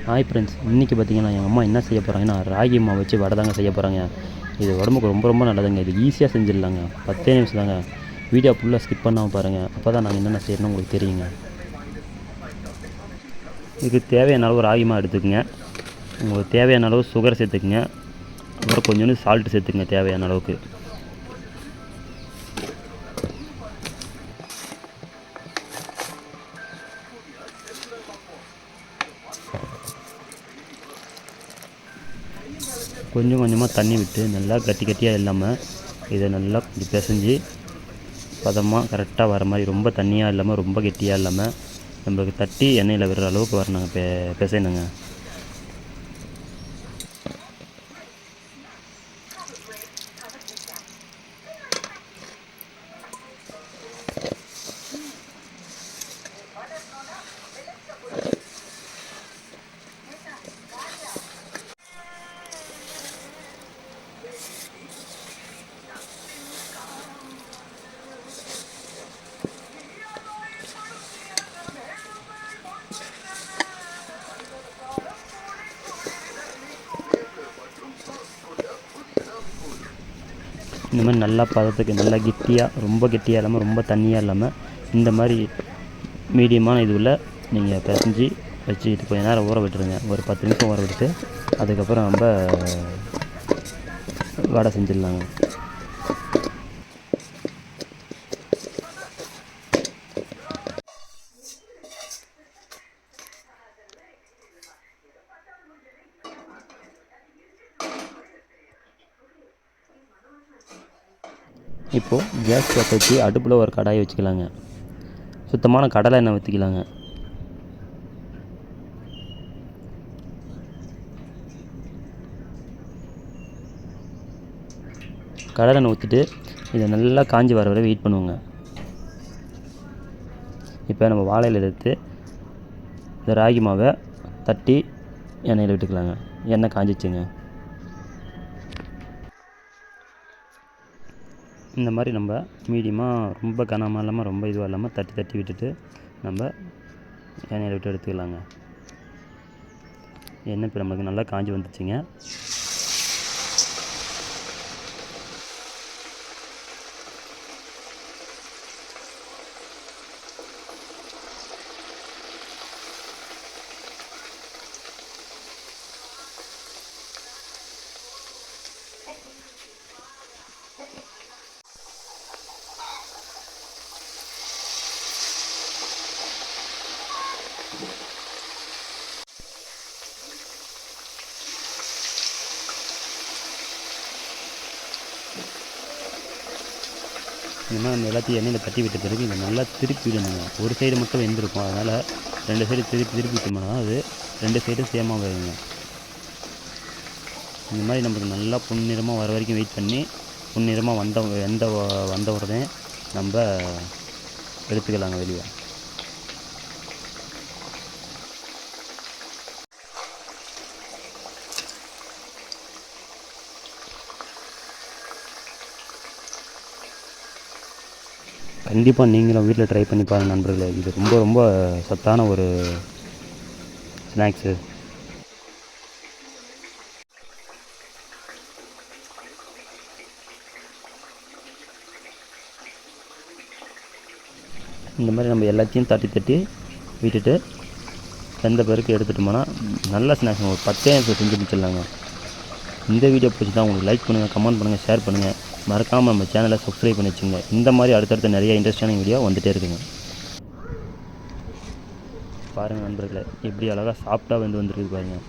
Hi friends, இன்றைக்கி பார்த்தீங்கன்னா எங்கள் அம்மா என்ன செய்ய போகிறாங்கன்னா ராகி மாவு வச்சு வடை தாங்க செய்ய போகிறாங்க. இது உடம்புக்கு ரொம்ப ரொம்ப நல்லதுங்க. இது ஈஸியாக செஞ்சிடலாங்க, 10 நிமிஷம் தாங்க. வீடியோ ஃபுல்லாக ஸ்கிப் பண்ணாமல் பாருங்கள், அப்போ தான் நாங்கள் என்னென்ன செய்யணும்னு உங்களுக்கு தெரியுங்க. இதுக்கு தேவையான அளவு ராகி மாவு எடுத்துக்கோங்க. உங்களுக்கு தேவையான அளவு சுகர் சேர்த்துக்குங்க. அப்புறம் கொஞ்சோண்டு சால்ட்டு சேர்த்துக்குங்க தேவையான அளவுக்கு. கொஞ்சம் கொஞ்சமாக தண்ணி விட்டு நல்லா கட்டியாக இல்லாமல் இதை நல்லா கொஞ்சம் பிசைஞ்சு பதமாக கரெக்டாக வர மாதிரி, ரொம்ப தண்ணியாக இல்லாமல் ரொம்ப கெட்டியாக இல்லாமல் நம்மளுக்கு தட்டி எண்ணெயில் விடுற அளவுக்கு வரணுங்க. பிசைனுங்க. இந்த மாதிரி நல்லா பதத்துக்கு நல்லா கெட்டியாக, ரொம்ப கெட்டியாக இல்லாமல் ரொம்ப தண்ணியாக இல்லாமல் இந்த மாதிரி மீடியமான இதுவில் நீங்கள் பிசைஞ்சு வச்சுக்கிட்டு கொஞ்சம் நேரம் ஊற விட்டுருங்க. ஒரு 10 நிமிஷம் ஊற விட்டுட்டு அதுக்கப்புறம் நம்ம வடை செஞ்சிடலாங்க. இப்போது கேஸ் பற்ற வச்சு அடுப்பில் ஒரு கடாயை வச்சுக்கலாங்க. சுத்தமான கடலை எண்ணெய் ஊற்றிக்கலாங்க. கடலை எண்ணெய் ஊற்றிட்டு இதை நல்லா காஞ்சி வர வரை வெயிட் பண்ணுவோங்க. இப்போ நம்ம வாழையில் எடுத்து இந்த ராகி மாவை தட்டி எண்ணெயில் விட்டுக்கலாங்க. எண்ணெய் காஞ்சிச்சுங்க. இந்த மாதிரி நம்ம மீடியமாக, ரொம்ப கனமாக இல்லாமல் ரொம்ப இதுவாக இல்லாமல் தட்டி தட்டி விட்டுட்டு நம்ம எண்ணெயில் விட்டு எடுத்துக்கலாங்க. எண்ணெய் இப்போ நம்மளுக்கு நல்லா காஞ்சி வந்துச்சுங்க. இந்த மாதிரி நம்ம எல்லாத்தையும் எண்ணெயில் தட்டி விட்ட பிறகு இதை நல்லா திருப்பி விடணுங்க. ஒரு சைடு மட்டும் வெந்திருக்கும், அதனால் 2 சைடு திருப்பி விட்டோம்னா அது 2 சைடும் சேமாக வருங்க. இந்த மாதிரி நம்மளுக்கு நல்லா பொன்னிறமாக வர வரைக்கும் வெயிட் பண்ணி பொன்னிறமாக வந்த உடனே நம்ம எடுத்துக்கலாங்க வெளியே. கண்டிப்பாக நீங்களும் வீட்டில் ட்ரை பண்ணி பாருங்கள் நண்பர்களே. இது ரொம்ப ரொம்ப சத்தான ஒரு ஸ்நாக்ஸு. இந்த மாதிரி நம்ம எல்லாத்தையும் தட்டி தட்டி விட்டுட்டு எந்த பேருக்கு எடுத்துகிட்டோம்னா நல்ல ஸ்நாக்ஸ் ஒரு 10 நிமிஷம் செஞ்சு முடிச்சிடலாங்க. இந்த வீடியோ பிடிச்சிதான் உங்களுக்கு லைக் பண்ணுங்கள், கமெண்ட் பண்ணுங்கள், ஷேர் பண்ணுங்கள். மறக்காமல் நம்ம சேனலை சப்ஸ்கிரைப் பண்ணி வச்சுங்க. இந்த மாதிரி அடுத்தடுத்த நிறைய இன்ட்ரெஸ்டான வீடியோ வந்துகிட்டே இருக்குங்க. பாருங்கள் நண்பர்களே, எப்படி அழகாக சாஃப்டாக வந்துருக்கு பாருங்கள்.